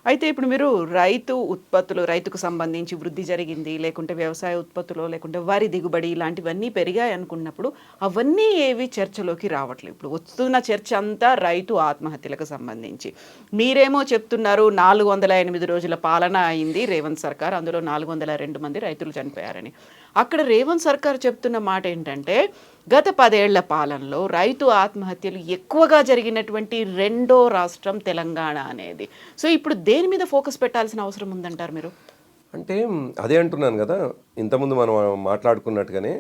అయితే ఇప్పుడు మీరు రైతు ఉత్పత్తులు, రైతుకు సంబంధించి వృద్ధి జరిగింది, లేకుంటే వ్యవసాయ ఉత్పత్తులు, లేకుంటే వరి దిగుబడి ఇలాంటివన్నీ పెరిగాయనుకున్నప్పుడు, అవన్నీ ఏవి చర్చలోకి రావట్లేదు. ఇప్పుడు వస్తున్న చర్చ అంతా రైతు ఆత్మహత్యలకు సంబంధించి. మీరేమో చెప్తున్నారు 408 రోజుల పాలన అయింది రేవంత్ సర్కార్. అందులో 402 మంది రైతులు చనిపోయారని. అక్కడ రేవంత్ సర్కార్ చెప్తున్న మాట ఏంటంటే, గత 10 ఏళ్ల పాలనలో రైతు ఆత్మహత్యలు ఎక్కువగా జరిగినటువంటి రెండో రాష్ట్రం తెలంగాణ అనేది. సో, ఇప్పుడు దేని మీద ఫోకస్ పెట్టాల్సిన అవసరం ఉందంటారు మీరు? అంటే అదే అంటున్నాను కదా, ఇంతకుముందు మనం మాట్లాడుకున్నట్టుగానే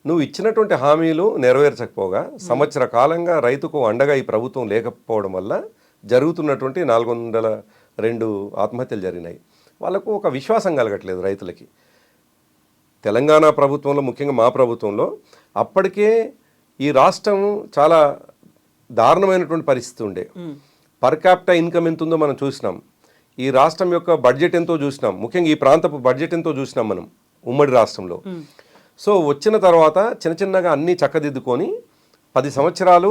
నువ్వు ఇచ్చినటువంటి హామీలు నెరవేర్చకపోగా సంవత్సర కాలంగా రైతుకు అండగా ఈ ప్రభుత్వం లేకపోవడం వల్ల జరుగుతున్నటువంటి 402 ఆత్మహత్యలు జరిగినాయి. వాళ్ళకు ఒక విశ్వాసం కలగట్లేదు రైతులకి. తెలంగాణ ప్రభుత్వంలో, ముఖ్యంగా మా ప్రభుత్వంలో అప్పటికే ఈ రాష్ట్రం చాలా దారుణమైనటువంటి పరిస్థితి ఉండే. పర్ క్యాపిటా ఇన్కమ్ ఎంత ఉందో మనం చూసినాం. ఈ రాష్ట్రం యొక్క బడ్జెట్ ఎంతో చూసినాం. ముఖ్యంగా ఈ ప్రాంతపు బడ్జెట్ ఎంతో చూసినాం మనం ఉమ్మడి రాష్ట్రంలో. సో వచ్చిన తర్వాత చిన్న చిన్నగా అన్నీ చక్కదిద్దుకొని 10 సంవత్సరాలు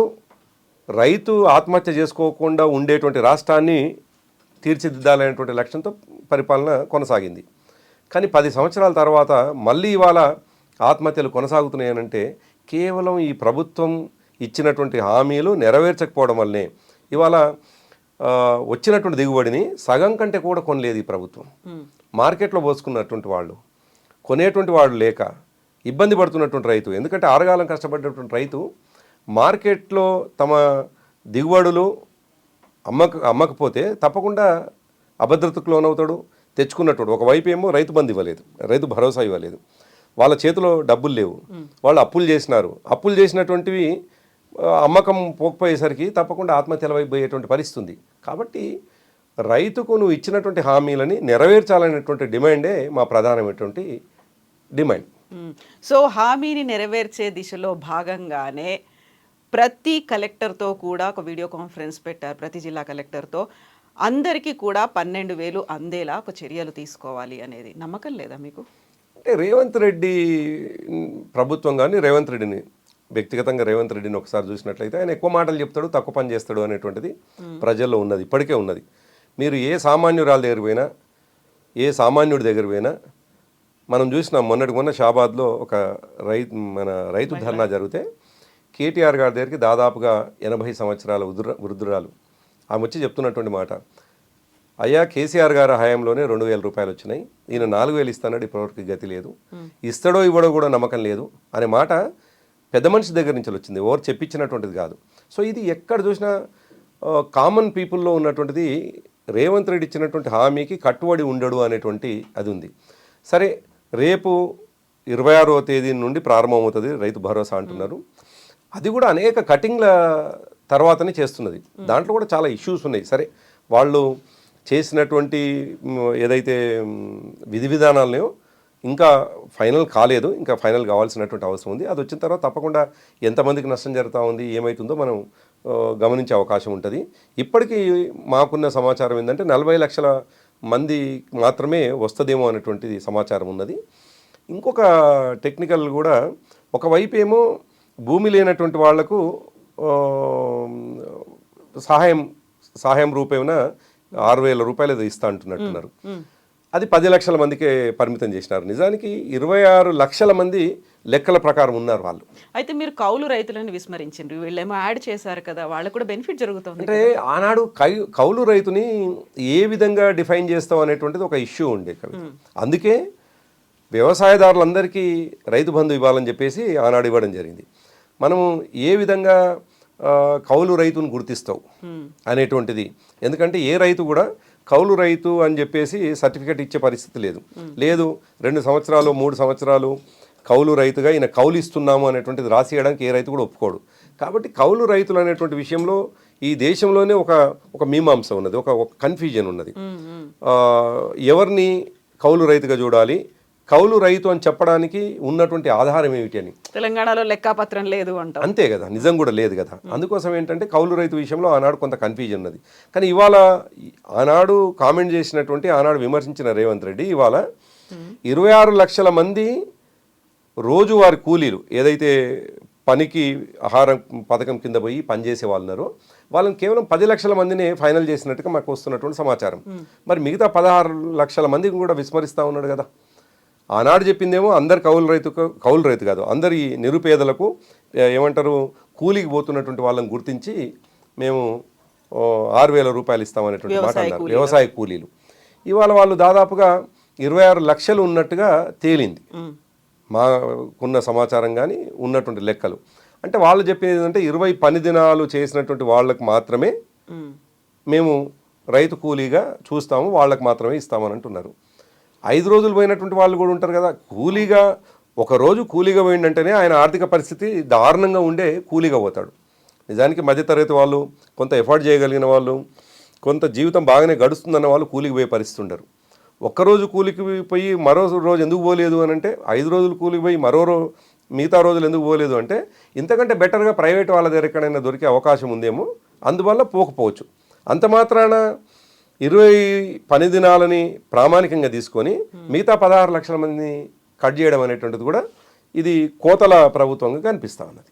రైతు ఆత్మహత్య చేసుకోకుండా ఉండేటువంటి రాష్ట్రాన్ని తీర్చిదిద్దాలనేటువంటి లక్ష్యంతో పరిపాలన కొనసాగింది. కానీ 10 సంవత్సరాల తర్వాత మళ్ళీ ఇవాళ ఆత్మహత్యలు కొనసాగుతున్నాయనంటే కేవలం ఈ ప్రభుత్వం ఇచ్చినటువంటి హామీలు నెరవేర్చకపోవడం వల్లనే ఇవాళ వచ్చినటువంటి దిగుబడిని సగం కంటే కూడా కొనలేదు ఈ ప్రభుత్వం. మార్కెట్లో పోసుకున్నటువంటి వాళ్ళు, కొనేటువంటి వాళ్ళు లేక ఇబ్బంది పడుతున్నటువంటి రైతు, ఎందుకంటే ఆరగాలం కష్టపడినటువంటి రైతు మార్కెట్లో తమ దిగుబడులు అమ్మకపోతే తప్పకుండా అభద్రతకు లోనవుతాడు. తెచ్చుకున్నట్టు ఒకవైపు ఏమో రైతు బంధు ఇవ్వలేదు, రైతు భరోసా ఇవ్వలేదు, వాళ్ళ చేతిలో డబ్బులు లేవు, వాళ్ళు అప్పులు చేసినారు. అప్పులు చేసినటువంటివి అమ్మకం పోకపోయేసరికి తప్పకుండా ఆత్మహత్యల వైపు పోయేటువంటి పరిస్థితి ఉంది. కాబట్టి రైతుకు నువ్వు ఇచ్చినటువంటి హామీలని నెరవేర్చాలనేటువంటి డిమాండే మా ప్రధానమైనటువంటి డిమాండ్. సో హామీని నెరవేర్చే దిశలో భాగంగానే ప్రతి కలెక్టర్తో కూడా ఒక వీడియో కాన్ఫరెన్స్ పెట్టారు, ప్రతి జిల్లా కలెక్టర్తో. అందరికీ కూడా 12,000 అందేలా ఒక చర్యలు తీసుకోవాలి అనేది. నమ్మకం లేదా మీకు? అంటే రేవంత్ రెడ్డి ప్రభుత్వం కానీ రేవంత్ రెడ్డిని వ్యక్తిగతంగా రేవంత్ రెడ్డిని ఒకసారి చూసినట్లయితే ఆయన ఎక్కువ మాటలు చెప్తాడు, తక్కువ పని చేస్తాడు అనేటువంటిది ప్రజల్లో ఉన్నది, ఇప్పటికే ఉన్నది. మీరు ఏ సామాన్యురాల దగ్గర పోయినా, ఏ సామాన్యుడి దగ్గర పోయినా మనం చూసినాం. మొన్న షాబాద్లో ఒక రైతు ధర్నా జరిగితే కేటీఆర్ గారి దగ్గరికి దాదాపుగా 80 సంవత్సరాల వృద్ధురాలు ఆమె వచ్చి చెప్తున్నటువంటి మాట, అయ్యా కేసీఆర్ గారి హయాంలోనే 2,000 రూపాయలు వచ్చినాయి, ఈయన 4,000 ఇస్తాడు, ఇప్పటివరకు గతి లేదు, ఇస్తాడో ఇవ్వడో కూడా నమ్మకం లేదు అనే మాట పెద్ద మనిషి దగ్గర నుంచి వచ్చింది, ఎవరు చెప్పించినటువంటిది కాదు. సో ఇది ఎక్కడ చూసినా కామన్ పీపుల్లో ఉన్నటువంటిది. రేవంత్ రెడ్డి ఇచ్చినటువంటి హామీకి కట్టుబడి ఉండడు అనేటువంటి అది ఉంది. సరే, రేపు 26వ తేదీ నుండి ప్రారంభమవుతుంది రైతు భరోసా అంటున్నారు. అది కూడా అనేక కటింగ్ల తర్వాతనే చేస్తున్నది. దాంట్లో కూడా చాలా ఇష్యూస్ ఉన్నాయి. సరే, వాళ్ళు చేసినటువంటి ఏదైతే విధి విధానాలనో ఇంకా ఫైనల్ కాలేదు, ఇంకా ఫైనల్ కావాల్సినటువంటి అవసరం ఉంది. అది వచ్చిన తర్వాత తప్పకుండా ఎంతమందికి నష్టం జరుగుతూ ఉంది, ఏమవుతుందో మనం గమనించే అవకాశం ఉంటుంది. ఇప్పటికీ మాకున్న సమాచారం ఏంటంటే 40 లక్షల మంది మాత్రమే వస్తుందేమో అనేటువంటిది సమాచారం ఉన్నది. ఇంకొక టెక్నికల్ కూడా, ఒకవైపు ఏమో భూమి లేనటువంటి వాళ్లకు సహాయం రూపేణ 6,000 రూపాయలు ఇస్తా అంటున్నట్టున్నారు. అది 10 లక్షల మందికే పరిమితం చేసినారు. నిజానికి 26 లక్షల మంది లెక్కల ప్రకారం ఉన్నారు వాళ్ళు. అయితే మీరు కౌలు రైతులను విస్మరించారు, వీళ్ళేమో యాడ్ చేశారు కదా, వాళ్ళకు కూడా బెనిఫిట్ జరుగుతుంది. అంటే ఆనాడు కౌలు రైతుని ఏ విధంగా డిఫైన్ చేస్తాం అనేటువంటిది ఒక ఇష్యూ ఉండే కవిత. అందుకే వ్యవసాయదారులందరికీ రైతు బంధు ఇవ్వాలని చెప్పేసి ఆనాడు ఇవ్వడం జరిగింది. మనము ఏ విధంగా కౌలు రైతును గుర్తిస్తావు అనేటువంటిది, ఎందుకంటే ఏ రైతు కూడా కౌలు రైతు అని చెప్పేసి సర్టిఫికేట్ ఇచ్చే పరిస్థితి లేదు. 2 సంవత్సరాలు 3 సంవత్సరాలు కౌలు రైతుగా ఈయన కౌలు ఇస్తున్నాము అనేటువంటిది రాసియడానికి ఏ రైతు కూడా ఒప్పుకోడు. కాబట్టి కౌలు రైతులు అనేటువంటి విషయంలో ఈ దేశంలోనే ఒక మీమాంస ఉన్నది, ఒక కన్ఫ్యూజన్ ఉన్నది. ఎవరిని కౌలు రైతుగా చూడాలి, కౌలు రైతు అని చెప్పడానికి ఉన్నటువంటి ఆధారం ఏమిటి అని. తెలంగాణలో లెక్కాపత్రం లేదు అంట, అంతే కదా, నిజం కూడా లేదు కదా. అందుకోసం ఏంటంటే కౌలు రైతు విషయంలో ఆనాడు కొంత కన్ఫ్యూజన్ ఉన్నది. కానీ ఇవాళ ఆనాడు కామెంట్ చేసినటువంటి, ఆనాడు విమర్శించిన రేవంత్ రెడ్డి ఇవాళ 26 లక్షల మంది రోజువారి కూలీలు, ఏదైతే పనికి ఆహారం పథకం కింద పోయి పనిచేసే వాళ్ళు ఉన్నారో వాళ్ళని కేవలం 10 లక్షల మందిని ఫైనల్ చేసినట్టుగా మాకు వస్తున్నటువంటి సమాచారం. మరి మిగతా 16 లక్షల మందిని కూడా విస్మరిస్తూ ఉన్నాడు కదా. ఆనాడు చెప్పిందేమో అందరు కౌలు రైతు కాదు, అందరి నిరుపేదలకు ఏమంటారు కూలికి పోతున్నటువంటి వాళ్ళని గుర్తించి మేము 6,000 రూపాయలు ఇస్తామనేటువంటి మాట అన్నారు, వ్యవసాయ కూలీలు. ఇవాళ వాళ్ళు దాదాపుగా 26 లక్షలు ఉన్నట్టుగా తేలింది మాకున్న సమాచారం కానీ ఉన్నటువంటి లెక్కలు. అంటే వాళ్ళు చెప్పేది ఏంటంటే 20 పని దినాలు చేసినటువంటి వాళ్ళకు మాత్రమే మేము రైతు కూలీగా చూస్తాము, వాళ్ళకి మాత్రమే ఇస్తామని అంటున్నారు. 5 రోజులు పోయినటువంటి వాళ్ళు కూడా ఉంటారు కదా. కూలీగా ఒకరోజు కూలీగా పోయిందంటేనే ఆయన ఆర్థిక పరిస్థితి దారుణంగా ఉండే కూలీగా పోతాడు. నిజానికి మధ్యతరగతి వాళ్ళు, కొంత ఎఫర్ట్ చేయగలిగిన వాళ్ళు, కొంత జీవితం బాగానే గడుస్తుందన్న వాళ్ళు కూలికి పోయే పరిస్థితి ఉండరు. ఒక్కరోజు కూలికి పోయి మరో రోజు ఎందుకు పోలేదు అని అంటే, 5 రోజులు కూలికి పోయి మిగతా రోజులు ఎందుకు పోలేదు అంటే, ఇంతకంటే బెటర్గా ప్రైవేట్ వాళ్ళ దగ్గర ఎక్కడైనా దొరికే అవకాశం ఉందేమో, అందువల్ల పోకపోవచ్చు. అంత మాత్రాన 20 పని దినాలని ప్రామాణికంగా తీసుకొని మిగతా 16 లక్షల మందిని కట్ చేయడం అనేటువంటిది కూడా ఇది కోతల ప్రభుత్వంగా కనిపిస్తూ ఉన్నది.